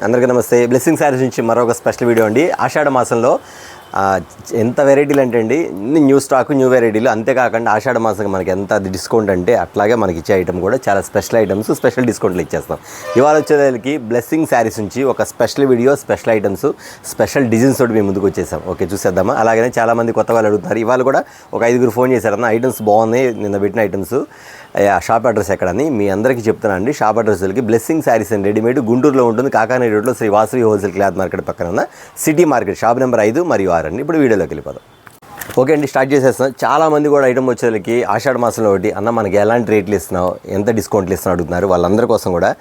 అందరికీ నమస్తే. బ్లెస్సింగ్ శారీస్ నుంచి మరొక స్పెషల్ వీడియో అండి. ఆషాఢ మాసంలో ఎంత వెరైటీలు అంటే అండి, న్యూ స్టాక్, న్యూ వెరైటీలు. అంతేకాకుండా ఆషాఢ మాసంగా మనకి ఎంత డిస్కౌంట్ అంటే అట్లాగే మనకి ఇచ్చే ఐటమ్ కూడా చాలా స్పెషల్ ఐటమ్స్, స్పెషల్ డిస్కౌంట్లు ఇచ్చేస్తాం. ఇవాళ వచ్చేదానికి బ్లెస్సింగ్ శారీస్ నుంచి ఒక special video, special items, special designs తోటి మేము ముందుకు వచ్చేసాం. ఓకే, చూసేద్దామా. అలాగనే చాలామంది కొత్త వాళ్ళు అడుగుతారు. ఇవాళ కూడా ఒక 5 ఫోన్ చేశారన్న, ఐటమ్స్ బాగున్నాయి, నిన్న పెట్టిన ఐటమ్స్, షాప్ అడ్రస్ ఎక్కడని మీ అందరికీ చెప్తాను అండి. షాప్ అడ్రస్కి బ్లెస్సింగ్ శారీస్ అండ్ రెడీమేడ్ గుంటూరులో ఉంటుంది. కాకాని రోడ్లో Sri Vasavi wholesale cloth market పక్కన ఉన్న సిటీ మార్కెట్, షాప్ నెంబర్ 5 మరియు 6 అండి. ఇప్పుడు వీడియోలోకి వెళ్ళిపోదాం. ఓకే అండి, స్టార్ట్ చేసేస్తున్నాం. చాలామంది కూడా ఐటమ్ వచ్చేసరికి ఆషాఢ మాసంలో ఒకటి అన్న మనకి ఎలాంటి రేట్లు ఇస్తున్నావు, ఎంత డిస్కౌంట్లు ఇస్తున్నావు అడుగుతున్నారు. వాళ్ళందరి కోసం కూడా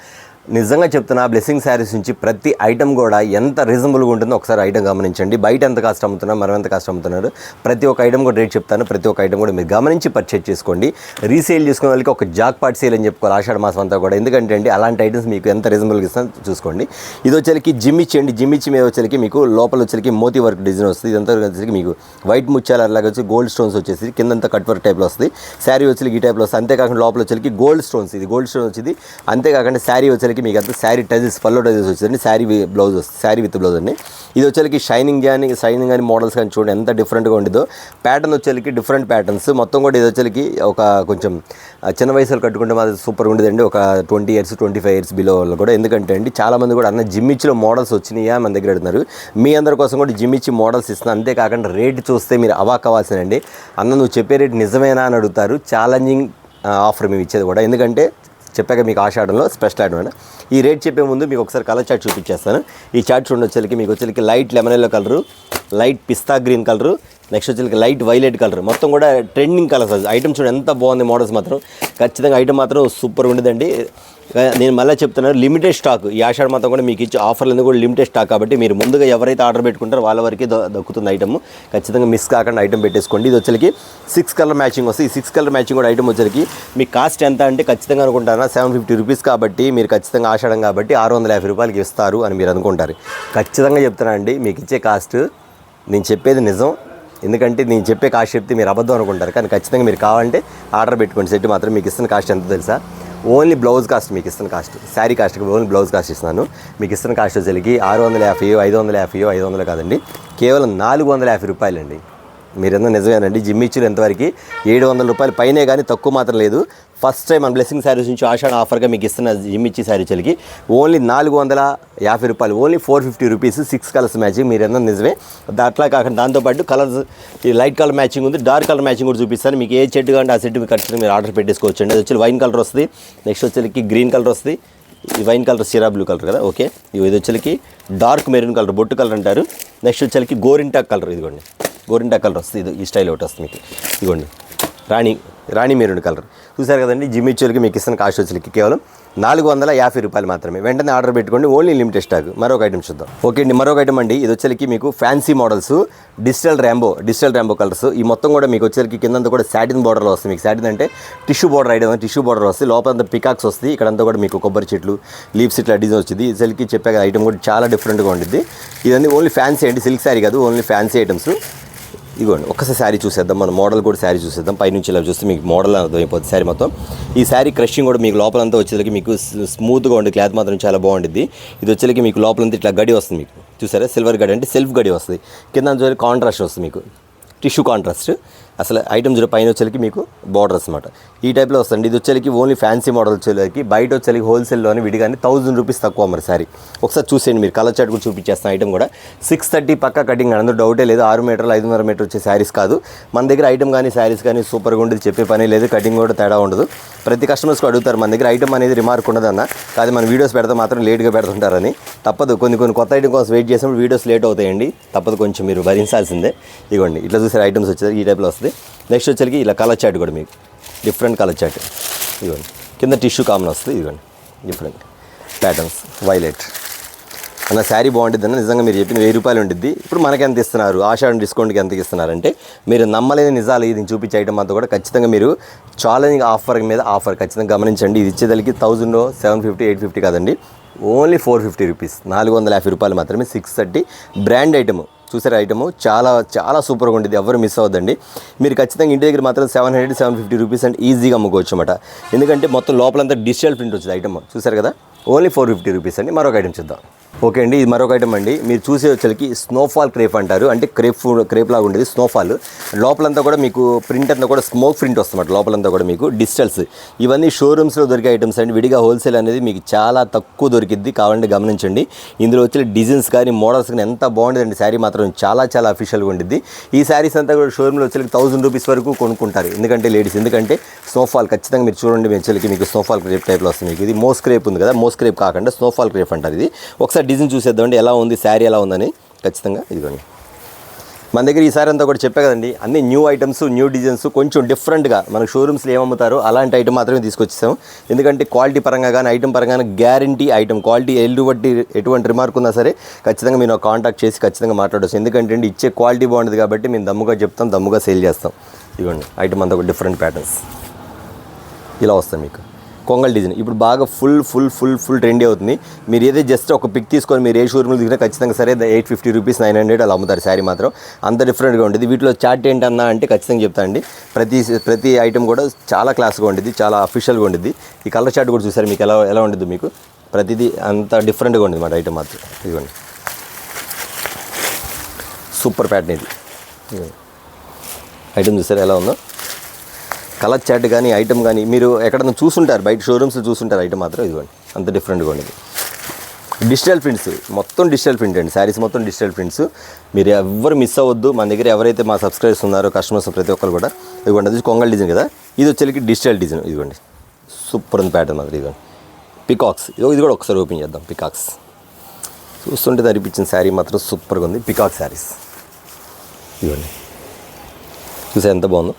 నిజంగా చెప్తున్నా, బ్లెస్సింగ్ శారీస్ నుంచి ప్రతి ఐటమ్ కూడా ఎంత రీజనబుల్గా ఉంటుందో ఒకసారి ఐటమ్ గమనించండి. బయట ఎంత కాస్ట్ అమ్ముతున్నారు, మనం ఎంత కాస్ట్ అమ్ముతున్నారు, ప్రతి ఒక్క ఐటమ్ కూడా రేట్ చెప్తాను. ప్రతి ఒక్క ఐటమ్ కూడా మీరు గమనించి పర్చేజ్ చేసుకోండి. రీసేల్ చేసుకునే వాళ్ళకి ఒక జాక్ పాట్ సేల్ అని చెప్పుకోవాలి ఆషాఢ మాసం అంతా కూడా. ఎందుకంటే అండి, అలాంటి ఐటమ్స్ మీకు ఎంత రీజనబుల్గా ఇస్తాను చూసుకోండి. ఇది వచ్చేసరికి జిమ్మిచ్చి అండి. జిమ్మిచ్చి మీద వచ్చేసరికి మీకు లోపల వచ్చేసరికి మోతీ వర్క్ డిజైన్ వస్తుంది. ఇదంతా వచ్చేసరికి మీకు వైట్ ముత్యాలు అలాగే వచ్చి గోల్డ్ స్టోన్స్ వచ్చేసి కిందంతా కట్ వర్క్ టైప్లో వస్తుంది. శారీ వచ్చేసరికి ఈ టైప్లో వస్తుంది. అంతేకాకుండా లోపల వచ్చేసరికి గోల్డ్ స్టోన్స్, ఇది గోల్డ్ స్టోన్ వచ్చింది. అంతేకాకుండా శారీ వచ్చేసరికి మీకు అంతా శారీ పల్లో టజెస్ వచ్చిందండి. శారీ బ్లౌజ్ వస్తుంది, శారీ విత్ బ్లౌజ్ అండి. ఇది వచ్చేసరికి షైనింగ్ కానీ మోడల్స్ కానీ చూడండి ఎంత డిఫరెంట్గా ఉండిదో. ప్యాటర్న్ వచ్చేసరికి డిఫరెంట్ ప్యాటర్న్స్ మొత్తం కూడా. ఇది వచ్చేసరికి ఒక కొంచెం చిన్న వయసులో కట్టుకుంటే మాది సూపర్ ఉండేదండి. ఒక 20 years 25 years బిలో వాళ్ళు కూడా. ఎందుకంటే అండి చాలామంది కూడా అన్న జిమ్మిచ్చిలో మోడల్స్ వచ్చినాయా మన దగ్గర అడుగుతున్నారు. మీ అందరి కోసం కూడా జిమ్మిచ్చి మోడల్స్ ఇస్తున్నాను. అంతేకాకుండా రేట్ చూస్తే మీరు అవాక్ అవ్వాల్సిందండి. అన్న నువ్వు చెప్పే రేట్ నిజమేనా అని అడుగుతారు. ఛాలెంజింగ్ ఆఫర్ మేము ఇచ్చేది కూడా. ఎందుకంటే చెప్పాక మీకు ఆషాఢంలో స్పెషల్ ఐటమ్ అయినా ఈ రేట్ చెప్పే ముందు మీకు ఒకసారి కలర్ చార్ట్ చూపించేస్తాను. ఈ చార్ట్ చూడండి. వచ్చేసరికి మీకు వచ్చేసరికి light lemon yellow colour, light పిస్తా గ్రీన్ కలరు, నెక్స్ట్ వచ్చేసరికి లైట్ వైలెట్ కలర్, మొత్తం కూడా ట్రెండింగ్ కలర్స్. ఐటమ్ చూడండి ఎంత బాగుంది. మోడల్స్ మాత్రం ఖచ్చితంగా ఐటమ్ మాత్రం సూపర్ ఉండదండి. నేను మళ్ళీ చెప్తున్నాను, లిమిటెడ్ స్టాక్. ఈ ఆషాఢ మొత్తం కూడా మీకు ఇచ్చే ఆఫర్లు కూడా లిమిటెడ్ స్టాక్ కాబట్టి మీరు ముందుగా ఎవరైతే ఆర్డర్ పెట్టుకుంటారో వాళ్ళ వరకే దక్కుతుంది ఐటమ్. ఖచ్చితంగా మిస్ కాకుండా ఐటమ్ పెట్టేసుకోండి. ఇది వచ్చేసరికి 6 కలర్ మ్యాచింగ్ వస్తుంది. ఈ 6 కలర్ మ్యాచింగ్ కూడా ఐటమ్ వచ్చేసరికి మీ కాస్ట్ ఎంత అంటే ఖచ్చితంగా అనుకుంటారా 750 రూపీస్ కాబట్టి మీరు ఖచ్చితంగా ఆషాఢం కాబట్టి 650 రూపాయలకి ఇస్తారు అని మీరు అనుకుంటారు. ఖచ్చితంగా చెప్తున్నానండి, మీకు ఇచ్చే కాస్ట్ నేను చెప్పేది నిజం. ఎందుకంటే నేను చెప్పే కాస్ట్ చెప్తే మీరు అబద్ధం అనుకుంటారు. కానీ ఖచ్చితంగా మీరు కావాలంటే ఆర్డర్ పెట్టుకోండి. సెట్ మాత్రం మీకు ఇస్తున్న కాస్ట్ ఎంత తెలుసా? ఓన్లీ బ్లౌజ్ కాస్ట్ మీకు ఇస్తున్న కాస్ట్, శారీ కాస్ట్కి ఓన్లీ బ్లౌజ్ కాస్ట్ ఇస్తున్నాను. మీకు ఇస్తున్న కాస్ట్ వచ్చేసరికి 650, 550, 500 కాదండి, కేవలం 450 రూపాయలండి. మీరంతా నిజమేనండి. జిమ్మిచ్చులు ఎంతవరకు 700 రూపాయలు పైనే కానీ తక్కువ మాత్రం లేదు. ఫస్ట్ టైం మన బ్లెస్సింగ్ శారీస్ నుంచి ఆషాఢ ఆఫర్గా మీకు ఇస్తున్న జిమ్మిచ్చి శారీ చలికి ఓన్లీ 450 రూపాయలు, ఓన్లీ 450 రూపీస్. 6 colours matching. మీరంతా నిజమే. అట్లా కాకుండా దాంతోపాటు కలర్స్ ఈ లైట్ కలర్ మ్యాచింగ్ ఉంది, డార్క్ కలర్ మ్యాచింగ్ కూడా చూపిస్తాను. మీకు ఏ చెట్టు కావాలంటే ఆ సెట్ ఖచ్చితంగా మీరు ఆర్డర్ పెట్టేసుకోవచ్చు అండి. అది వచ్చి వైన్ కలర్ వస్తుంది, నెక్స్ట్ వచ్చేసరికి గ్రీన్ కలర్ వస్తుంది, ఈ వైన్ కలర్ సిరా బ్లూ కలర్ కదా. ఓకే, ఇది వచ్చేసరికి డార్క్ మెరూన్ కలర్, బొట్టు కలర్ అంటారు. నెక్స్ట్ వచ్చేసరికి గోరింటాక్ కలర్, ఇదిగోండి గోరింటాక్ కలర్ వస్తుంది. ఇది ఈ స్టైల్ ఒకటి వస్తుంది మీకు. ఇదిగోండి రాణి మెరూన్ కలర్. చూసారు కదండి. జిమ్మిచ్చులకి మీకు ఇస్తున్న కాస్ట్ వచ్చేసరికి కేవలం 450 రూపాయలు మాత్రమే. వెంటనే ఆర్డర్ పెట్టుకోండి, ఓన్లీ లిమిటెడ్ స్టాక్. మరొక ఐటమ్ చూద్దాం. ఓకే అండి, మరొక ఐటమ్ అండి. ఇది వచ్చేసరికి మీకు fancy models, digital Rambo colours. ఈ మొత్తం కూడా మీకు వచ్చేసరికి కిందంతా కూడా సాటిన్ బార్డర్లో వస్తుంది. మీకు సాటిన్ అంటే tissue border item, tissue border వస్తుంది. లోపలంతా పికాక్స్ వస్తుంది. ఇక్కడంతా కూడా మీకు కొబ్బరి చెట్లు, లీవ్స్ ఇట్లా డిజైన్ వచ్చింది. ఇసలికి చెప్పాక ఐటమ్ కూడా చాలా డిఫరెంట్గా ఉంటుంది. ఇదన్నీ ఓన్లీ ఫ్యాన్సీ అండి, సిల్క్ శారీ కాదు, ఓన్లీ ఫ్యాన్సీ ఐటమ్స్. ఇదిగోండి ఒక్కసారి శారీ చూసేద్దాం. మన మోడల్ కూడా శారీ చూసేద్దాం. పైనుంచి ఇలా చూస్తే మీకు మోడల్ అర్థమైపోతుంది శారీ మొత్తం. ఈ శారీ క్రషింగ్ కూడా మీకు లోపలంతా వచ్చేసరికి మీకు స్మూత్గా ఉండి క్లాత్ మాత్రం చాలా బాగుంటుంది. ఇది వచ్చేసరికి మీకు లోపలంతా ఇట్లా గడి వస్తుంది. మీకు చూసారా, సిల్వర్ గడి అంటే సెల్ఫ్ గడి వస్తుంది. కింద చూసి కాంట్రాస్ట్ వస్తుంది, మీకు టిష్యూ కాంట్రాస్ట్. అసలు ఐటమ్ చూడ పైన వచ్చేసరికి మీకు బార్డర్స్ అనమాట ఈ టైప్లో వస్తుంది. ఇది వచ్చేసరికి ఓన్లీ ఫ్యాన్సీ మోడల్ వచ్చేసరికి బయట వచ్చేసరికి హోల్సేల్లోని విడిగానే 1000 రూపీస్ తక్కువ మరి శారీ. ఒకసారి చూసేయండి. మీరు కలర్ చార్ట్ కూడా చూపించేస్తాను. ఐటమ్ కూడా 630 పక్క కటింగ్, అందులో డౌటే లేదు. 6 మీటర్లు 5.5 మీటర్ వచ్చే శారీస్ కాదు మన దగ్గర. ఐటమ్ కానీ శారీస్ కానీ సూపర్గా ఉండేది, చెప్పే పని లేదు. కటింగ్ కూడా తేడా ఉండదు. ప్రతి కస్టమర్స్కి అడుగుతారు మన దగ్గర ఐటమ్ అనేది రిమార్క్ ఉండదన్న, కాదు మన వీడియోస్ పెడితే మాత్రం లేట్గా పెడుతుంటారని. తప్పదు, కొన్ని కొత్త ఐటమ్ కోసం వెయిట్ చేసినప్పుడు వీడియోస్ లేట్ అవుతాయండి. తప్పదు, కొంచెం మీరు భరించాల్సిందే. ఇదిగోండి ఇట్లా చూసారు ఐటమ్స్ వచ్చేది ఈ టైప్లో వస్తుంది. నెక్స్ట్ వచ్చేసరికి ఇలా కలర్ చార్ట్ కూడా మీకు డిఫరెంట్ కలర్ చార్ట్. ఇదిగోండి కింద టిష్యూ కామన్ వస్తుంది. ఇదిగోండి డిఫరెంట్ ప్యాటర్న్స్, వైలెట్ అన్న శారీ బాగుంటుంది అన్న. నిజంగా మీరు చెప్పిన 1000 రూపాయలు ఉంటుంది. ఇప్పుడు మనకి ఎంత ఇస్తున్నారు, ఆషాఢం డిస్కౌంట్కి ఎంత ఇస్తున్నారంటే మీరు నమ్మలేని నిజాలు. ఇది చూపించే ఐటమ్ అంతా కూడా ఖచ్చితంగా మీరు ఛాలెంజింగ్ ఆఫర్ మీద ఆఫర్ ఖచ్చితంగా గమనించండి. ఇది ఇచ్చేదానికి 1000, 750, 850 కాదండి, ఓన్లీ 450 రూపీస్, 450 రూపాయలు మాత్రమే. 630 బ్రాండ్ ఐటమ్. చూసారు ఐటమ్ చాలా చాలా సూపర్గా ఉంటుంది. ఎవరు మిస్ అవ్వద్దండి. మీరు ఖచ్చితంగా ఇంటి దగ్గర మాత్రం 700, 750 రూపీస్ అంటే ఈజీగా అమ్ముకోవచ్చు అన్నమాట. ఎందుకంటే మొత్తం లోపలంతా డిజిటల్ ప్రింట్ వచ్చింది ఐటమ్. చూసారు కదా, ఓన్లీ 450 రూపీస్ అండి. మరొక ఐటమ్ చూద్దాం. ఓకే అండి, ఇది మరొక ఐటమ్ అండి. మీరు చూసే వచ్చేకి స్నోఫాల్ క్రేప్ అంటారు. అంటే క్రేప్ లాగా ఉండేది స్నోఫాల్. లోపలంతా కూడా మీకు ప్రింట్ అంతా కూడా స్మోక్ ప్రింట్ వస్తుంది. లోపలంతా కూడా మీకు డిజిటల్స్. ఇవన్నీ షోరూమ్స్లో దొరికే ఐటమ్స్ అండి. విడిగా హోల్సేల్ అనేది మీకు చాలా తక్కువ దొరికిద్ది. కావాలంటే గమనించండి. ఇందులో వచ్చే డిజైన్స్ కానీ మోడల్స్ కానీ ఎంత బాగుంటుందండి. శారీ మాత్రం చాలా చాలా అఫీషియల్గా ఉండిద్ది. ఈ శారీస్ అంతా కూడా షోరూమ్లో వచ్చే 1000 రూపీస్ వరకు కొనుక్కుంటారు. ఎందుకంటే లేడీస్, ఎందుకంటే స్నోఫాల్ ఖచ్చితంగా మీరు చూడండి. వచ్చేకి మీకు స్నోఫాల్ క్రేప్ టైప్లో వస్తుంది. మీకు ఇది మోస్ క్రేప్ ఉంది కదా, మోస్ క్రేప్ కాకుండా స్నోఫాల్ క్రేప్ అంటారు. ఇది ఒకసారి డిజైన్ చూసేద్దామండి ఎలా ఉంది, శారీ ఎలా ఉందని. ఖచ్చితంగా ఇదిగోండి మన దగ్గర ఈసారి అంతా కూడా చెప్పే కదండి, అన్ని న్యూ ఐటమ్స్, న్యూ డిజైన్స్, కొంచెం డిఫరెంట్గా మనకు షోరూమ్స్లో ఏమమ్ముతారో అలాంటి ఐటమ్ మాత్రమే తీసుకొచ్చేసాం. ఎందుకంటే క్వాలిటీ పరంగా కానీ ఐటమ్ పరంగా కానీ గ్యారంటీ ఐటమ్, క్వాలిటీ ఎటువంటి రిమార్క్ ఉన్నా సరే ఖచ్చితంగా మీరు కాంటాక్ట్ చేసి ఖచ్చితంగా మాట్లాడవచ్చు. ఎందుకంటే ఇచ్చే క్వాలిటీ బాగుంటుంది కాబట్టి మేము దమ్ముగా చెప్తాం, దమ్ముగా సేల్ చేస్తాం. ఇదిగోండి ఐటమ్ అంతా కూడా డిఫరెంట్ ప్యాటర్న్స్ ఇలా వస్తాయి మీకు. కొంగల్ డిజైన్ ఇప్పుడు బాగా ఫుల్ ట్రెండీ అవుతుంది. మీరు ఏదో జస్ట్ ఒక పిక్ తీసుకొని మీరు ఏ షోరూమ్లో దిగినా ఖచ్చితంగా సరే 850 రూపీస్ 900 అలా అమ్ముతారు. శారీ మాత్రం అంత డిఫరెంట్గా ఉంటుంది. వీటిలో చార్ట్ ఏంటన్నా అంటే ఖచ్చితంగా చెప్తా అండి. ప్రతి ఐటమ్ కూడా చాలా క్లాస్గా ఉంటుంది, చాలా అఫీషియల్గా ఉంటుంది. ఈ కలర్ చార్ట్ కూడా చూసారు మీకు ఎలా ఉంటుంది. మీకు ప్రతిదీ అంత డిఫరెంట్గా ఉంటుంది మాట ఐటమ్ మాత్రం. ఇదిగోండి సూపర్ ప్యాటర్న్ ఇది. ఐటమ్ చూసారు ఎలా ఉందో. కలర్ చార్ట్ కానీ ఐటమ్ కానీ మీరు ఎక్కడన్నా చూసుంటారు, బయట షోరూమ్స్లో చూసుంటారు. ఐటమ్ మాత్రం ఇదిగోండి అంత డిఫరెంట్గా ఉండేది. డిజిటల్ ప్రింట్స్, మొత్తం డిజిటల్ ప్రింట్ అండి. శారీస్ మొత్తం డిజిటల్ ప్రింట్స్. మీరు ఎవరు మిస్ అవ్వద్దు. మన దగ్గర ఎవరైతే మా సబ్స్క్రైబర్స్ ఉన్నారో కస్టమర్స్ ప్రతి ఒక్కరు కూడా ఇదిగోండి. అది కొంగల్ డిజైన్ కదా, ఇది వచ్చేకి డిజిటల్ డిజైన్. ఇదిగోండి సూపర్ ఉంది ప్యాటర్న్ మాత్రం. ఇదిగోండి పికాక్స్. ఇది కూడా ఒకసారి ఓపెన్ చేద్దాం. పికాక్స్ చూస్తుంటే అనిపించిన శారీ మాత్రం సూపర్గా ఉంది. పికాక్ శారీస్ ఇదిగోండి చూసా ఎంత బాగుందో.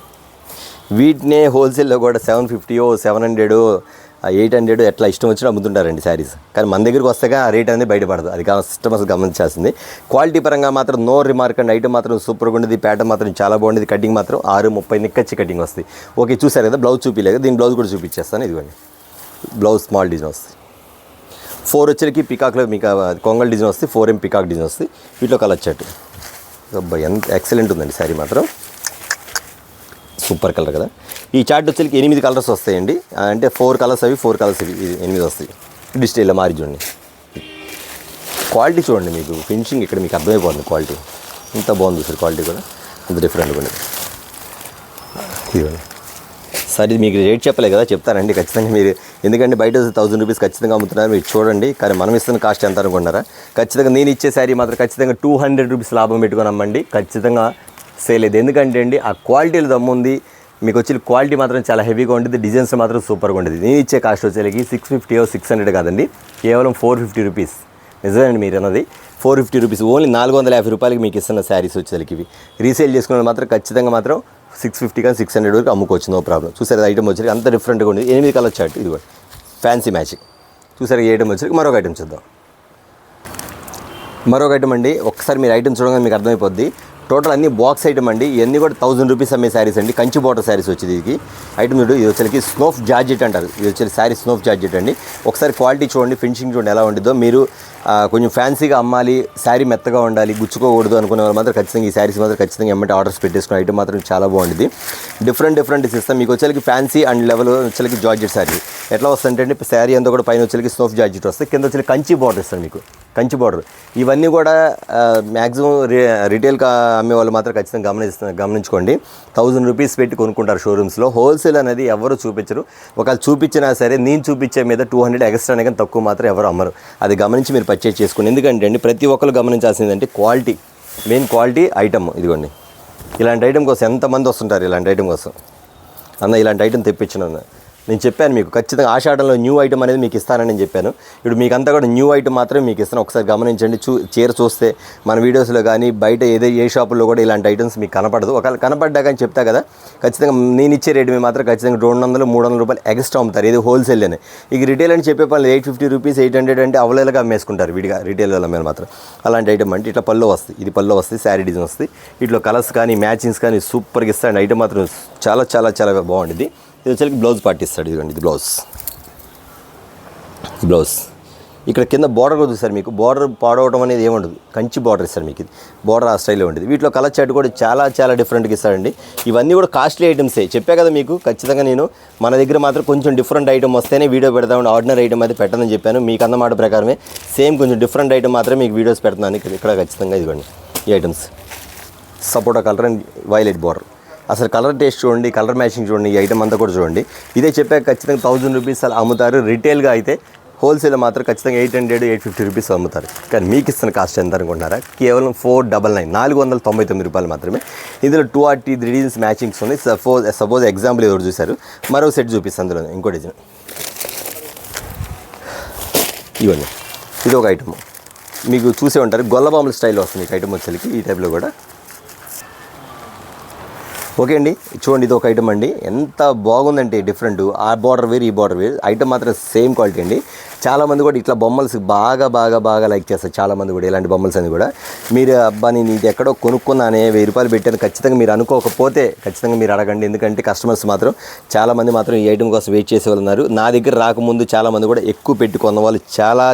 వీటినే హోల్సేల్లో కూడా 750, 700, 800 ఎట్లా ఇష్టం వచ్చినా అమ్ముతుంటారండి శారీస్. కానీ మన దగ్గరికి వస్తాక ఆ రేట్ అనేది బయటపడదు. అది కస్టమర్స్ గమనించాల్సింది. క్వాలిటీ పరంగా మాత్రం నో రిమార్క్ అండి. ఐటమ్ మాత్రం సూపర్గా ఉండేది. ప్యాటర్న్ మాత్రం చాలా బాగుండేది. కటింగ్ మాత్రం 6:30 నిక్కచ్చి కటింగ్ వస్తుంది. ఓకే చూసారు కదా, బ్లౌజ్ చూపించలేదు. దీని బ్లౌజ్ కూడా చూపించేస్తాను. ఇదిగోండి బ్లౌజ్ స్మాల్ డిజైన్ వస్తుంది. 4 వచ్చేకి పికాక్లో మీకు కొంగల్ డిజైన్ వస్తుంది. 4 పికాక్ డిజైన్ వస్తుంది. వీటిలో కలర్ చార్ట్ అబ్బాయి ఎంత ఎక్సలెంట్ ఉందండి శారీ మాత్రం. సూపర్ కలర్ కదా. ఈ చార్ట్ వచ్చేకి 8 కలర్స్ వస్తాయండి. అంటే 4 కలర్స్ అవి, 4 కలర్స్ ఇవి, 8 వస్తాయి. డిజిటల్లో మారి చూడండి. క్వాలిటీ చూడండి, మీకు ఫినిషింగ్ ఇక్కడ మీకు అర్థమైపోతుంది. క్వాలిటీ ఇంత బాగుంది సార్. క్వాలిటీ కూడా అంత డిఫరెంట్గా ఉంది. ఇదిగోండి సరే, మీకు రేట్ చెప్పలేదు కదా, చెప్తారండి ఖచ్చితంగా. మీరు ఎందుకంటే బయట 1000 రూపీస్ ఖచ్చితంగా అమ్ముతున్నారు. మీరు చూడండి. కానీ మనం ఇస్తున్న కాస్ట్ ఎంత అనుకున్నారా? ఖచ్చితంగా నేను ఇచ్చే శారీ మాత్రం ఖచ్చితంగా 200 రూపీస్ లాభం పెట్టుకొని అమ్మండి. ఖచ్చితంగా సేల్ లేదు. ఎందుకంటే అండి ఆ క్వాలిటీలో దమ్ముంది. మీకు వచ్చి క్వాలిటీ మాత్రం చాలా హెవీగా ఉంటుంది. డిజైన్స్ మాత్రం సూపర్గా ఉంటుంది. నేను ఇచ్చే కాస్ట్ వచ్చేకి 650 or 600 కాదండి, కేవలం 450 రూపీస్. నిజమేనండి మీరు అన్నది. 450 రూపీస్ ఓన్లీ 450 రూపాయలకి మీకు ఇస్తున్న శారీస్ వచ్చేకి ఇవి. రీసేల్ చేసుకున్న మాత్రం ఖచ్చితంగా మాత్రం 650 కానీ 600 వరకు అమ్ముకోవచ్చు, నో ప్రాబ్లం. చూసారు ఐటమ్ వచ్చేకి అంత డిఫరెంట్గా ఉంది. 8 కలర్ చార్ట్. ఇది కూడా ఫ్యాన్సీ మ్యాచింగ్. చూసారు ఈ ఐటమ్ వచ్చేకి. మరొక ఐటమ్ చూద్దాం. మరొక ఐటమ్ అండి. ఒక్కసారి మీరు ఐటమ్ చూడగానే మీకు అర్థమైపోద్ది. టోటల్ అన్ని బాక్స్ ఐటమ్ అండి. ఇవన్నీ కూడా 1000 రూపీస్ అమ్మే శారీస్ అండి. కంచి బార్డర్ శారీస్ వచ్చేది. ఇది ఐటమ్ చూడు. ఇది వచ్చేకి స్నోఫ్ జార్జెట్ అంటారు. ఇది వచ్చేసి శారీ స్నోఫ్ జార్జెట్ అండి. ఒకసారి క్వాలిటీ చూడండి, ఫినిషింగ్ చూడండి ఎలా ఉంటుందో. మీరు కొంచెం ఫ్యాన్సీగా అమ్మాలి, శారీ మెత్తగా ఉండాలి, గుచ్చుకోకూడదు అనుకునే వాళ్ళు మాత్రం ఖచ్చితంగా ఈ శారీస్ మాత్రం ఖచ్చితంగా ఎమ్మటి ఆర్డర్స్ పెట్టేసుకున్న ఐటమ్ మాత్రం చాలా బాగుంటుంది. Different system. మీకు వచ్చేకి ఫ్యాన్సీ అండ్ లెవెల్ వచ్చేకి జార్జెట్ శారీ ఎట్లా వస్తుందంటే శారీ అంతా కూడా పైన వచ్చేకి స్నోఫ్ జార్జెట్ వస్తుంది. కింద వచ్చేకి కంచి బార్డర్ ఇస్తాను మీకు. కంచి బార్డర్ ఇవన్నీ కూడా మ్యాక్సిమం రిటైల్గా అమ్మే వాళ్ళు మాత్రం ఖచ్చితంగా గమనించుకోండి. 1000 రూపీస్ పెట్టి కొనుక్కుంటారు షోరూమ్స్లో. హోల్సేల్ అనేది ఎవరు చూపించరు. ఒకవేళ చూపించినా సరే నేను చూపించే మీద 200 ఎక్స్ట్రానే కానీ తక్కువ మాత్రం ఎవరు అమ్మరు. అది గమనించి మీరు పర్చేజ్ చేసుకోండి. ఎందుకంటే అండి ప్రతి ఒక్కరు గమనించాల్సిందంటే క్వాలిటీ, మెయిన్ క్వాలిటీ ఐటమ్. ఇదిగోండి ఇలాంటి ఐటమ్ కోసం ఎంతమంది వస్తుంటారు. ఇలాంటి ఐటమ్ కోసం ఇలాంటి ఐటమ్ తెప్పించిన నేను చెప్పాను మీకు. ఖచ్చితంగా ఆషాఢంలో న్యూ ఐటమ్ అనేది మీకు ఇస్తానని నేను చెప్పాను. ఇప్పుడు మీకు అంతా కూడా న్యూ ఐటమ్ మాత్రమే మీకు ఇస్తాను. ఒకసారి గమనించండి. చీర చూస్తే మన వీడియోస్లో కానీ బయట ఏ షాపుల్లో కూడా ఇలాంటి ఐటమ్స్ మీకు కనపడదు. ఒకవేళ కనపడ్డా కానీ చెప్తా కదా, ఖచ్చితంగా నేను ఇచ్చే రేటు మీద మాత్రం ఖచ్చితంగా 200-300 రూపాయలు ఎక్స్ట్రా అమ్ముతారు. ఇది హోల్సేల్లోనే. ఇక రిటైల్ అని చెప్పే పనులు 850 రూపీస్ 800 అంటే అవలేలుగా అమ్మేసుకుంటారు విడిగా రిటైల్ మీద మాత్రం. అలాంటి ఐటమ్ అంటే ఇట్లా పళ్ళు వస్తుంది. ఇది పళ్ళు వస్తుంది, శారీ డిజైన్ వస్తుంది. ఇట్లా కలర్స్ కానీ మ్యాచింగ్స్ కానీ సూపర్గా ఇస్తాయండి. ఐటమ్ మాత్రం చాలా చాలా చాలా బాగుంటుంది. ఇది వచ్చేకి బ్లౌజ్ పార్ట్ ఇస్తాడు. ఇదిగోండి ఇది బ్లౌజ్. ఇక్కడ కింద బార్డర్ కూడా చూసారు, మీకు బార్డర్ పాడవడం అనేది ఏముండదు, కంచి బార్డర్ ఇస్తారు మీకు. ఇది బార్డర్ ఆ స్టైల్లో ఉంటుంది. వీటిలో కలర్ చార్ట్ కూడా చాలా చాలా డిఫరెంట్గా ఇస్తారండి. ఇవన్నీ కూడా కాస్ట్లీ ఐటమ్సే, చెప్పే కదా మీకు. ఖచ్చితంగా నేను మన దగ్గర మాత్రం కొంచెం డిఫరెంట్ ఐటమ్ వస్తేనే వీడియో పెడతామండి. ఆర్డినరీ ఐటమ్ అయితే పెట్టదని చెప్పాను మీకు. అన్నమాట ప్రకారమే సేమ్ కొంచెం డిఫరెంట్ ఐటమ్ మాత్రమే మీకు వీడియోస్ పెడుతున్నాను. ఇక్కడ ఖచ్చితంగా ఇదిగోండి ఈ items. Sapota colour and violet border. అసలు కలర్ టేస్ట్ చూడండి, కలర్ మ్యాచింగ్ చూడండి, ఈ ఐటమ్ అంతా కూడా చూడండి. ఇదే చెప్పాక ఖచ్చితంగా 1000 రూపీస్ అలా అమ్ముతారు రిటైల్గా. అయితే హోల్సేల్ మాత్రం ఖచ్చితంగా 800, 850 రూపీస్ అమ్ముతారు. కానీ మీకు ఇస్తున్న కాస్ట్ ఎంత అనుకుంటున్నారా? కేవలం 499, 499 రూపాయలు మాత్రమే. ఇందులో 2 డిజైన్స్ మ్యాచింగ్స్ ఉన్నాయి. సపోజ్ ఎగ్జాంపుల్ ఎవరు చూశారు, మరో సెట్ చూపిస్తాను. అందులో ఇంకో డిజైన్ ఇవన్నీ. ఇది ఒక ఐటమ్ మీకు చూసే ఉంటారు, గొల్లబాంబుల స్టైల్లో వస్తుంది మీకు ఐటమ్ వచ్చేసరికి ఈ టైప్లో కూడా. ఓకే అండి, చూడండి ఇది ఒక ఐటమ్ అండి. ఎంత బాగుందంటే డిఫరెంట్. ఆ బార్డర్ వేరు, ఈ బార్డర్ వేరు, ఐటమ్ మాత్రం సేమ్ క్వాలిటీ అండి. చాలామంది కూడా ఇట్లా బొమ్మల్స్ బాగా లైక్ చేస్తారు చాలామంది కూడా. ఇలాంటి బొమ్మల్స్ అని కూడా మీరు అబ్బా నేను ఇది ఎక్కడో కొనుక్కున్నానే 1000 రూపాయలు పెట్టాను ఖచ్చితంగా మీరు అనుకోకపోతే ఖచ్చితంగా మీరు అడగండి. ఎందుకంటే కస్టమర్స్ మాత్రం చాలామంది మాత్రం ఈ ఐటమ్ కోసం వెయిట్ చేసే వాళ్ళు ఉన్నారు. నా దగ్గర రాకముందు చాలామంది కూడా ఎక్కువ పెట్టి కొన్న వాళ్ళు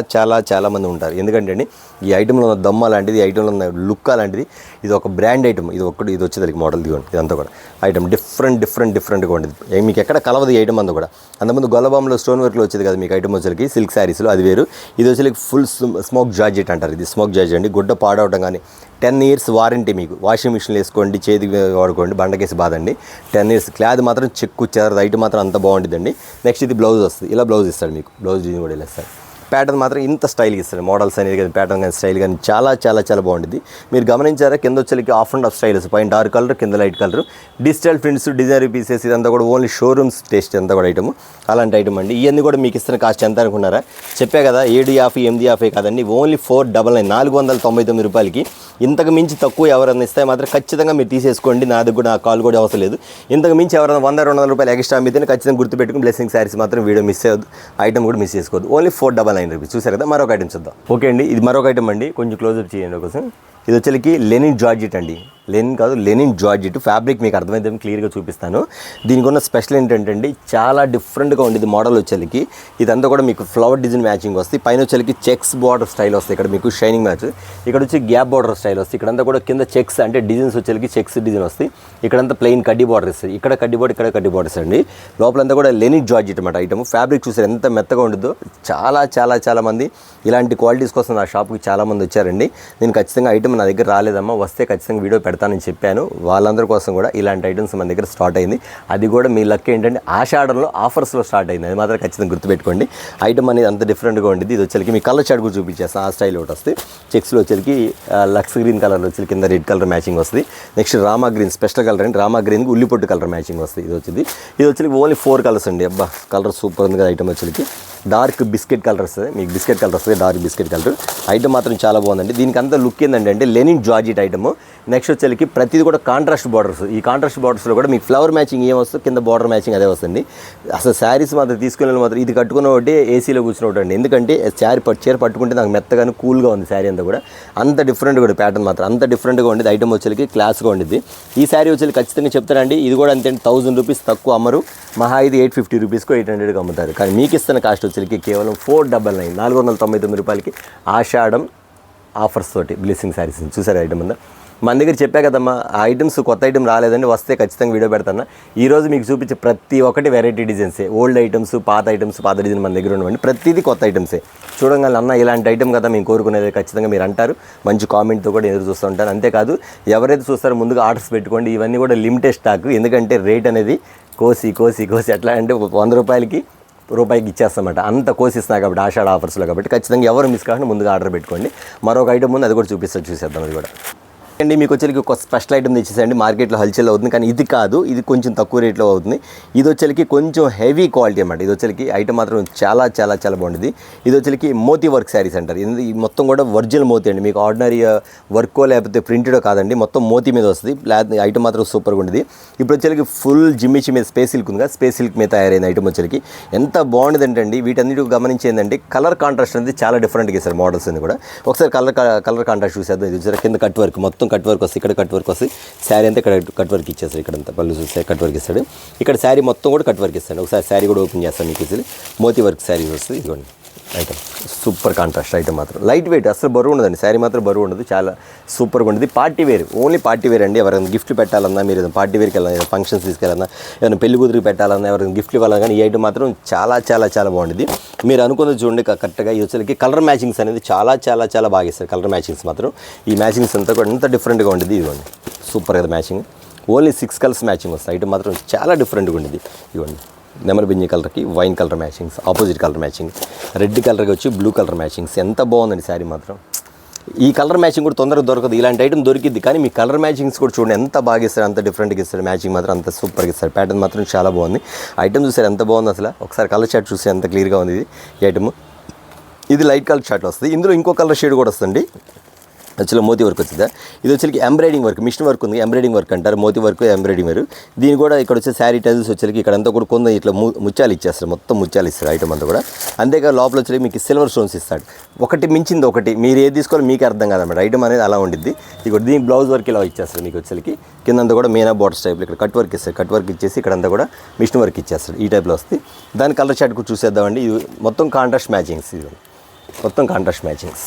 చాలామంది ఉంటారు. ఎందుకంటే అండి ఈ ఐటెంలో ఉన్న దమ్మ లాంటిది, ఈ ఐటెంలో ఉన్న లుక్ అలాంటిది. ఇది ఒక బ్రాండ్ ఐటమ్. ఇది వచ్చేదానికి మోడల్ దిగండి. ఇదంతా కూడా ఐటమ్ డిఫరెంట్గా ఉండేది. మీకు ఎక్కడ కలవదు ఈ ఐటమ్ అంతా కూడా. అంతకుముందు గొల్లబాంలో స్టోన్ వర్క్లో వచ్చేది కదా మీకు ఐటమ్ వచ్చేసరికి సిల్క్ శారీస్లో, అది వేరు. ఇది వచ్చేసరికి ఫుల్ స్మోక్ జార్జెట్ అంటారు. ఇది స్మోక్ జార్జెట్ అండి. గుడ్డ పాడవటం కానీ 10 years వారంటీ మీకు. వాషింగ్ మిషన్లో వేసుకోండి, చేతికి వాడుకోండి, బండకేసి బాదండి. 10 years. క్లాత్ మాత్రం చెక్కు చెదరదు, ఐటమ్ మాత్రం అంత బాగుంటుందండి. నెక్స్ట్ ఇది బ్లౌజ్ వస్తుంది. ఇలా బ్లౌజ్ ఇస్తాడు మీకు. బ్లౌజ్ డిజైన్ కూడా ఇలా ఇస్తాడు. ప్యాటర్న్ మాత్రం ఇంత స్టైల్గా ఇస్తాడు. మోడల్స్ అనేది కానీ ప్యాటర్న్ కానీ స్టైల్ కానీ చాలా బాగుంటుంది. మీరు గమనించారా కింద వచ్చేకి ఆఫ్ అండ్ ఆఫ్ స్టైల్స్, పైన డార్క్ కలర్, కింద light colour, digital prints, designer pieces. ఇదంతా కూడా ఓన్లీ షోరూమ్స్ టేస్ట్ అంతా కూడా ఐటమ్. అలాంటి ఐటమ్ అండి. ఇవన్నీ కూడా మీకు ఇస్తున్న కాస్ట్ ఎంత అనుకున్నారా? చెప్పే కదా 750, 850 కాదండి, ఓన్లీ 499, 499 రూపాయలకి. ఇంతకు మించి తక్కువ ఎవరైనా ఇస్తే మాత్రం ఖచ్చితంగా మీరు తీసేసుకోండి. నా దగ్గర నా కాల్ కూడా అవసరం లేదు. ఇంతకు మించి ఎవరైనా 100-200 రూపాయలు ఎక్స్ట్రా అమ్మితేనే ఖచ్చితంగా గుర్తుపెట్టుకుని బ్లెస్సింగ్ శారీస్ మాత్రం వీడియో మిస్ అవ్వదు, ఐటమ్ కూడా మిస్ చేసుకోవద్దు. Only 499 rupees. చూసారు కదా, మరొక ఐటమ్ చూద్దాం. ఓకే అండి, ఇది మరొక ఐటమ్ అండి. కొంచెం క్లోజర్ చేయండి కోసం. ఇది వచ్చేకి లెనిన్ జార్జెట్ అండి. లెనిన్ జార్జెట్ ఫ్యాబ్రిక్ మీకు అర్థమైతే క్లియర్గా చూపిస్తాను. దీనికి ఉన్న స్పెషల్ ఏంటంటే అండి చాలా డిఫరెంట్గా ఉండేది మోడల్ వచ్చేకి. ఇదంతా కూడా మీకు ఫ్లవర్ డిజైన్ మ్యాచింగ్ వస్తుంది. పైన వచ్చేకి చెక్స్ బార్డర్ స్టైల్ వస్తుంది. ఇక్కడ మీకు షైనింగ్ మ్యాచ్. ఇక్కడ వచ్చి గ్యాప్ బార్డర్ స్టైల్ వస్తుంది. ఇక్కడంతా కూడా కింద చెక్స్ అంటే డిజైన్స్ వచ్చేకి చెక్స్ డిజైన్ వస్తాయి. ఇక్కడంతా ప్లెయిన్ కడ్డీ బార్డర్ ఇస్తుంది. ఇక్కడ కడ్డీ బార్డర్, ఇక్కడ కడ్డీ బార్డర్స్ అండి. లోపలంతా కూడా లెనిన్ జార్జెట్ అన్నమాట ఐటమ్. ఫ్యాబ్రిక్ చూసారు ఎంత మెత్తగా ఉంటుందో. చాలా మంది ఇలాంటి క్వాలిటీస్ కోసం నా షాప్కి చాలామంది వచ్చారండి. నేను ఖచ్చితంగా ఐటమ్ నా దగ్గర రాలేదమ్మా, వస్తే ఖచ్చితంగా వీడియో పెడతానని చెప్పాను. వాళ్ళందరి కోసం కూడా ఇలాంటి ఐటమ్స్ మన దగ్గర స్టార్ట్ అయింది. అది కూడా మీ లక్ ఏంటంటే ఆషాఢంలో ఆఫర్స్లో స్టార్ట్ అయింది. అది మాత్రం ఖచ్చితంగా గుర్తుపెట్టుకోండి. ఐటమ్ అనేది అంత డిఫరెంట్గా ఉండేది. ఇది వచ్చేకి మీ కలర్ చార్ట్ కూడా చూపించేస్తాను. ఆ స్టైల్ ఒకటి వస్తుంది. చెక్స్లో వచ్చేకి లక్స్ గ్రీన్ కలర్లో వచ్చి కింద రెడ్ కలర్ మ్యాచింగ్ వస్తుంది. Next Rama green special colour అండి. రామా గ్రీన్కి ఉల్లిపొట్టు కలర్ మ్యాచింగ్ వస్తుంది. ఇది వచ్చి ఓన్లీ 4 కలర్స్ అండి. అబ్బా కలర్ సూపర్ ఉంది కదా ఐటమ్ వచ్చేకి. డార్క్ బిస్కెట్ కలర్ వస్తుంది మీకు. బిస్కెట్ కలర్ వస్తుంది, డార్క్ బిస్కెట్ కలర్. ఐటమ్ మాత్రం చాలా బాగుందండి. దీనికి అంతా లుక్ ఏంటంటే అంటే లెనిన్ జార్జెట్ ఐటమ్. నెక్స్ట్ వచ్చేకి ప్రతిది కూడా కాంట్రాస్ట్ బార్డర్స్. ఈ కాంట్రాస్ట్ బార్డర్స్లో కూడా మీకు ఫ్లవర్ మ్యాచింగ్ ఏం వస్తుంది, కింద బార్డర్ మ్యాచింగ్ అదే వస్తుంది. అసలు శారీస్ మాత్రం తీసుకునే మాత్రం ఇది కట్టుకున్న ఒకటి ఏసీలో కూర్చున్న ఒకటి అండి. ఎందుకంటే చీర పట్టుకుంటే నాకు మెత్తగాను కూల్గా ఉంది శారీ అంతా కూడా. అంత డిఫరెంట్గా కూడా ప్యాటర్న్ మాత్రం అంత డిఫరెంట్గా ఉండేది. ఐటమ్ వచ్చేకి క్లాస్గా ఉండేది. ఈ శారీ వచ్చేకి ఖచ్చితంగా చెప్తారండి. ఇది కూడా అంతే 1000 రూపీస్ తక్కువ అమ్మరు. మహా ఇది 850 రూపీస్కు 800కి అమ్ముతారు. కానీ మీకు ఇస్తున్న కాస్ట్ వచ్చేకి కేవలం 499, 499 రూపాయలకి ఆషాఢం ఆఫర్స్ తోటి బ్లెస్సింగ్ శారీస్. చూసారు ఐటమ్ ఉందా మన దగ్గర. చెప్పా కదమ్మా ఆ ఐటమ్స్ కొత్త ఐటమ్ రాలేదండి, వస్తే ఖచ్చితంగా వీడియో పెడతాను. ఈరోజు మీకు చూపించే ప్రతి ఒక్కటి వెరైటీ డిజైన్సే. ఓల్డ్ ఐటమ్స్, పాత డిజైన్ మన దగ్గర ఉన్నవండి. ప్రతిదీ కొత్త ఐటమ్సే. చూడంగానే అన్న ఇలాంటి ఐటమ్ కదా మేము కోరుకునేది ఖచ్చితంగా మీరు అంటారు. మంచి కామెంట్తో కూడా ఎదురు చూస్తూ ఉంటాను. అంతేకాదు ఎవరైతే చూస్తారో ముందుగా ఆర్డర్స్ పెట్టుకోండి. ఇవన్నీ కూడా లిమిటెడ్ స్టాక్. ఎందుకంటే రేట్ అనేది కోసి ఎట్లా అంటే 100 రూపాయలకి ఇచ్చేస్తామన్నమాట. అంత కోసిస్తున్నా కాబట్టి ఆషాఢ ఆఫర్స్లో కాబట్టి ఖచ్చితంగా ఎవరు మిస్ కాకుండా ముందుగా ఆర్డర్ పెట్టుకోండి. మరొక ఐటమ్ ఉంది, అది కూడా చూసేద్దాం. అది కూడా అండి మీకు వచ్చేకి ఒక స్పెషల్ ఐటమ్ తెచ్చేసండి. మార్కెట్లో హల్చల్ అవుతుంది, కానీ ఇది కాదు. ఇది కొంచెం తక్కువ రేట్లో అవుతుంది. ఇది వచ్చేకి కొంచెం హెవీ క్వాలిటీ అన్నమాట. ఇది వచ్చేకి ఐటమ్ మాత్రం చాలా బాగుంటుంది. ఇది వచ్చేకి మోతీ వర్క్ శారీస్ అంటారు. ఇది మొత్తం కూడా ఒరిజినల్ మోతీ అండి. మీకు ఆర్డినరీ వర్కో లేకపోతే ప్రింటెడో కాదండి, మొత్తం మోతీ మీద వస్తుంది. ఐటమ్ మాత్రం సూపర్గా ఉంటుంది. ఇప్పుడు వచ్చేకి ఫుల్ జిమ్మిచి మీద స్పేస్ సిల్క్ ఉంది కదా, స్పేస్ సిల్క్ మీద తయారైన ఐటమ్ వచ్చేకి ఎంత బాగుంటుంది అండి. వీటన్నిటికి గమనించి ఏంటంటే కలర్ కాంట్రాస్ట్ అనేది చాలా డిఫరెంట్గా ఇస్తారు మోడల్స్ అన్ని కూడా. ఒకసారి కలర్ కాంట్రాస్ట్ చూసేద్దాం. ఇది వచ్చేసి కింద కట్ వర్క్, మొత్తం కట్ వర్క్ వస్తుంది. ఇక్కడ కట్ వర్క్ వస్తుంది. శారీ అంతా ఇక్కడ కట్ వర్క్ ఇచ్చేస్తారు. ఇక్కడంతా పళ్ళు చూస్తే కట్ వర్క్ ఇస్తాడు. ఇక్కడ శారీ మొత్తం కూడా కట్ వర్క్ ఇస్తాడు. ఒకసారి శారీ కూడా ఓపెన్ చేస్తాను మీకు. మోతీ వర్క్ శారీ వస్తుంది. ఇదిగోండి ఐటమ్ సూపర్ కాంట్రాస్ట్ ఐటమ్ మాత్రం లైట్ వెయిట్, అసలు బరువు ఉండదండి. శారీ మాత్రం బరువు ఉండదు, చాలా సూపర్గా ఉంటుంది. Party wear, only party wear అండి. ఎవరైనా గిఫ్ట్ పెట్టాలన్నా, మీరు పార్టీ వేర్కి వెళ్ళాలి, ఫంక్షన్స్ తీసుకెళ్ళాలన్నా, ఏమైనా పెళ్లి కూతురికి పెట్టాలన్నా, ఎవరైనా గిఫ్ట్లు ఇవ్వాలన్నా కానీ ఈ ఐటమ్ మాత్రం చాలా చాలా చాలా బాగుంటుంది. మీరు అనుకున్నది చూడండి కరెక్ట్గా. ఈ వచ్చేసరికి కలర్ మ్యాచింగ్స్ అనేది చాలా చాలా చాలా బాగా ఇస్తారు. కలర్ మ్యాచింగ్స్ మాత్రం ఈ మ్యాచింగ్స్ అంతా కూడా ఎంత డిఫరెంట్గా ఉంటుంది. ఇదిగోండి సూపర్ కదా మ్యాచింగ్. ఓన్లీ 6 కలర్స్ మ్యాచింగ్ వస్తాయి. ఐటమ్ మాత్రం చాలా డిఫరెంట్గా ఉంటుంది. ఇవ్వండి నెమలి బింజి కలర్కి wine colour matchings, opposite colour matching, red కలర్కి వచ్చి బ్లూ కలర్ మ్యాచింగ్స్. ఎంత బాగుందండి శారీ మాత్రం. ఈ కలర్ మ్యాచింగ్ కూడా తొందరగా దొరకదు. ఇలాంటి ఐటమ్ దొరికిద్ది, కానీ మీ కలర్ మ్యాచింగ్స్ కూడా చూడండి ఎంత బాగా ఇస్తారు, అంత డిఫరెంట్గా ఇస్తారు. మ్యాచింగ్ మాత్రం అంత సూపర్గా ఇస్తారు. ప్యాటర్న్ మాత్రం చాలా బాగుంది. ఐటమ్ చూసారు ఎంత బాగుంది అసలు. ఒకసారి కలర్ షార్ట్ చూసి ఎంత క్లియర్గా ఉంది ఈ ఐటమ్. ఇది లైట్ కలర్ షార్ట్ వస్తుంది. ఇందులో ఇంకో కలర్ షేడ్ కూడా వస్తుంది. యాక్చువల్గా మోతీ వర్క్ వచ్చిందా. ఇది వచ్చేసరికి ఎంబ్రాయిడింగ్ వర్క్, మిషన్ వర్క్ ఉంది, ఎంబ్రాయిడింగ్ వర్క్ అంటారు. మోతీ వర్క్, ఎంబ్రాయిడింగ్ వర్క్. దీని కూడా ఇక్కడ వచ్చే శారీ టైల్స్ వచ్చేసరికి ఇక్కడంతా కూడా కొంత ఇట్లా ముత్యాలు ఇచ్చేస్తారు, మొత్తం ముత్యాలు ఇస్తారు ఐటమ్ అంతా కూడా. అంతేకాదు లోపల వచ్చేసరికి మీకు సిల్వర్ స్టోన్స్ ఇస్తాడు. ఒకటి మించింది ఒకటి, మీరు ఏది తీసుకోవాలో మీకు అర్థం కాదన్నమాట. ఐటమ్ అనేది అలా ఉండిద్ది. ఇక్కడ దీనికి బ్లౌజ్ వర్క్ ఇలా ఇచ్చేస్తారు మీకు వచ్చేసరికి. కిందంతా కూడా మీనా బార్డర్స్ టైప్లో ఇక్కడ కట్ వర్క్ ఇస్తారు. కట్ వర్క్ ఇచ్చేసి ఇక్కడంతా కూడా మిషన్ వర్క్ ఇచ్చేస్తారు. ఈ టైప్లో వస్తుంది. దాని కలర్ షార్ట్ కూడా చూసేద్దామండి. ఇది మొత్తం కాంట్రాస్ట్ మ్యాచింగ్స్. ఇది మొత్తం కాంట్రాస్ట్ మ్యాచింగ్స్.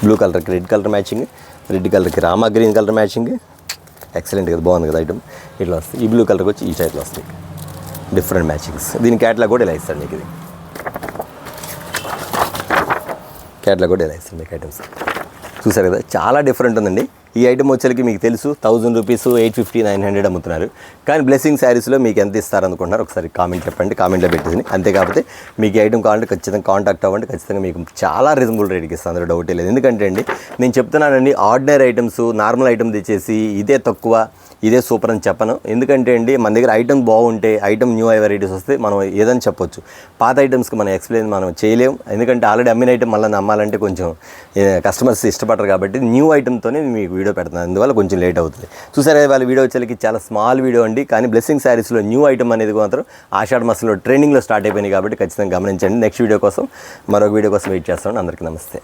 బ్లూ కలర్కి రెడ్ కలర్ మ్యాచింగ్, రెడ్ కలర్కి Rama green colour matching. Excellent కదా, బాగుంది కదా ఐటమ్. ఇట్లా వస్తుంది. ఈ బ్లూ కలర్కి వచ్చి ఈ టైప్లో వస్తుంది. Different matchings. దీని క్యాట్లాగ్ కూడా ఇలా ఇస్తాడు మీకు. ఇది క్యాట్లాగ్ కూడా ఇలా ఇస్తుంది మీకు ఐటమ్స్. చూసారు కదా, చాలా డిఫరెంట్ ఉందండి. ఈ ఐటమ్ వచ్చేసరికి మీకు తెలుసు 1000 రూపీస్, 850, 900 అమ్ముతున్నారు. కానీ బ్లెస్సింగ్ శారీస్లో మీకు ఎంత ఇస్తారనుకుంటున్నారు ఒకసారి కామెంట్ చెప్పండి, కామెంట్లో పెట్టేసి. అంతేకాకపోతే మీకు ఈ ఐటమ్ కావాలంటే ఖచ్చితంగా కాంటాక్ట్ అవ్వండి. ఖచ్చితంగా మీకు చాలా రీజనబుల్ రేట్కి ఇస్తాను, అందులో డౌటే లేదు. ఎందుకంటే అండి నేను చెప్తున్నానండి, ఆర్డినరీ ఐటమ్స్, నార్మల్ ఐటమ్ తెచ్చేసి ఇదే తక్కువ, ఇదే సూపర్ అని చెప్పను. ఎందుకంటే అండి మన దగ్గర ఐటమ్ బాగుంటే, ఐటమ్ న్యూ వెరైటీస్ వస్తే మనం ఏదని చెప్పొచ్చు. పాత ఐటమ్స్కి మనం ఎక్స్ప్లెయిన్ మనం చేయలేం. ఎందుకంటే ఆల్రెడీ అమ్మిన ఐటమ్ మళ్ళీ నమ్మాలంటే కొంచెం కస్టమర్స్ ఇష్టపడరు. కాబట్టి న్యూ ఐటమ్తోనే మీకు వీడియో పెడుతున్నాను, అందువల్ల కొంచెం లేట్ అవుతుంది. చూసారా వాళ్ళ వీడియో వచ్చేసరికి చాలా స్మాల్ వీడియో అండి. కానీ బ్లెస్సింగ్ శారీస్లో న్యూ ఐటమ్ అనేది మాత్రం ఆషాఢ మాసంలో ట్రెండింగ్లో స్టార్ట్ అయిపోయినాయి. కాబట్టి ఖచ్చితంగా గమనించండి. నెక్స్ట్ వీడియో కోసం, మరొక వీడియో కోసం వెయిట్ చేస్తాను. అందరికీ నమస్తే.